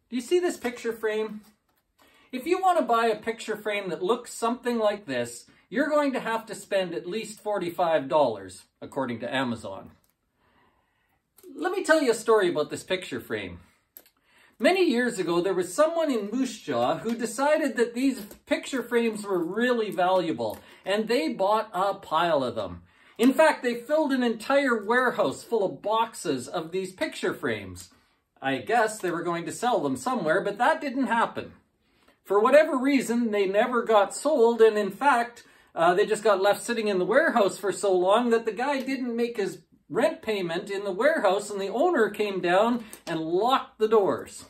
Do you see this picture frame? If you want to buy a picture frame that looks something like this, you're going to have to spend at least $45, according to Amazon. Let me tell you a story about this picture frame. Many years ago, there was someone in Moose Jaw who decided that these picture frames were really valuable, and they bought a pile of them. In fact, they filled an entire warehouse full of boxes of these picture frames. I guess they were going to sell them somewhere, but that didn't happen. For whatever reason, they never got sold, and in fact, they just got left sitting in the warehouse for so long that the guy didn't make his rent payment in the warehouse, and the owner came down and locked the doors.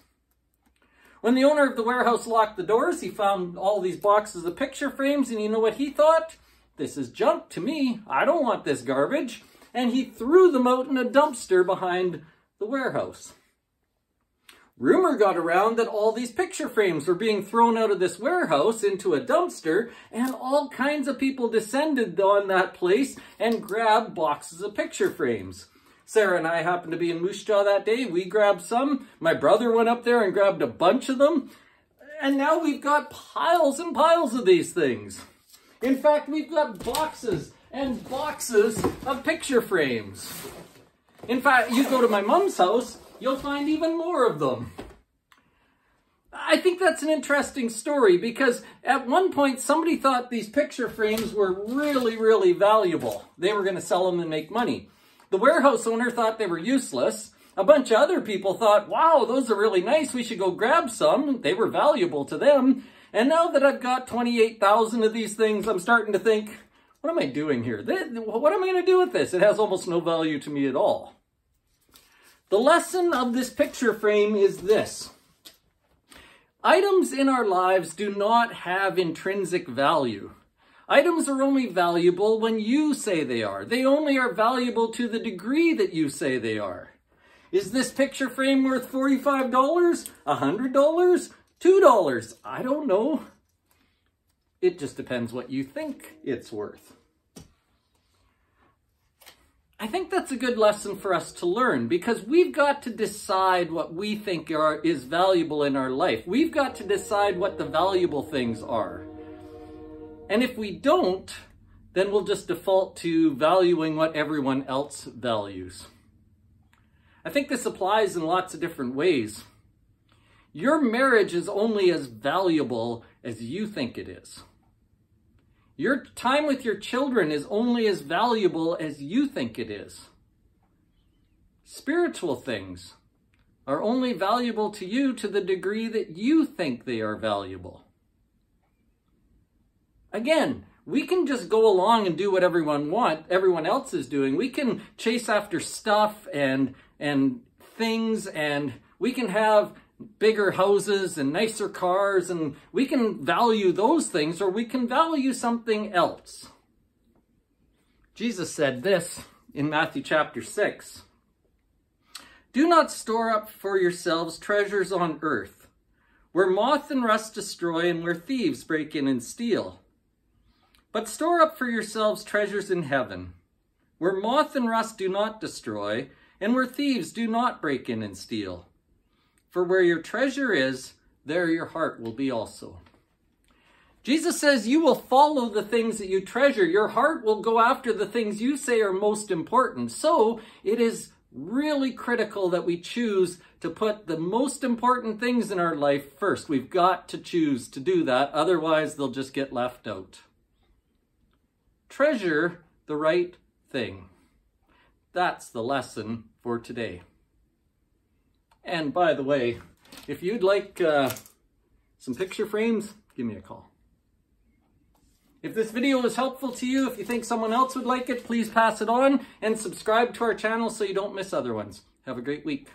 When the owner of the warehouse locked the doors, he found all these boxes of picture frames, and you know what he thought? This is junk to me. I don't want this garbage. And he threw them out in a dumpster behind the warehouse. Rumor got around that all these picture frames were being thrown out of this warehouse into a dumpster, and all kinds of people descended on that place and grabbed boxes of picture frames. Sarah and I happened to be in Moose Jaw that day. We grabbed some. My brother went up there and grabbed a bunch of them. And now we've got piles and piles of these things. In fact, we've got boxes and boxes of picture frames. In fact, you go to my mom's house, you'll find even more of them. I think that's an interesting story because at one point somebody thought these picture frames were really, really valuable. They were going to sell them and make money. The warehouse owner thought they were useless. A bunch of other people thought, wow, those are really nice. We should go grab some. They were valuable to them. And now that I've got 28,000 of these things, I'm starting to think, what am I doing here? What am I going to do with this? It has almost no value to me at all. The lesson of this picture frame is this. Items in our lives do not have intrinsic value. Items are only valuable when you say they are. They only are valuable to the degree that you say they are. Is this picture frame worth $45? $100? $2? I don't know. It just depends what you think it's worth. I think that's a good lesson for us to learn because we've got to decide what we think is valuable in our life. We've got to decide what the valuable things are. And if we don't, then we'll just default to valuing what everyone else values. I think this applies in lots of different ways. Your marriage is only as valuable as you think it is. Your time with your children is only as valuable as you think it is. Spiritual things are only valuable to you to the degree that you think they are valuable. Again, we can just go along and do what everyone else is doing. We can chase after stuff and things, and we can have bigger houses and nicer cars, and we can value those things, or we can value something else. Jesus said this in Matthew chapter 6. Do not store up for yourselves treasures on earth, where moth and rust destroy and where thieves break in and steal. But store up for yourselves treasures in heaven, where moth and rust do not destroy, and where thieves do not break in and steal. For where your treasure is, there your heart will be also. Jesus says you will follow the things that you treasure. Your heart will go after the things you say are most important. So it is really critical that we choose to put the most important things in our life first. We've got to choose to do that. Otherwise, they'll just get left out. Treasure the right thing. That's the lesson for today. And by the way, if you'd like some picture frames, give me a call. If this video was helpful to you, if you think someone else would like it, please pass it on and subscribe to our channel so you don't miss other ones. Have a great week.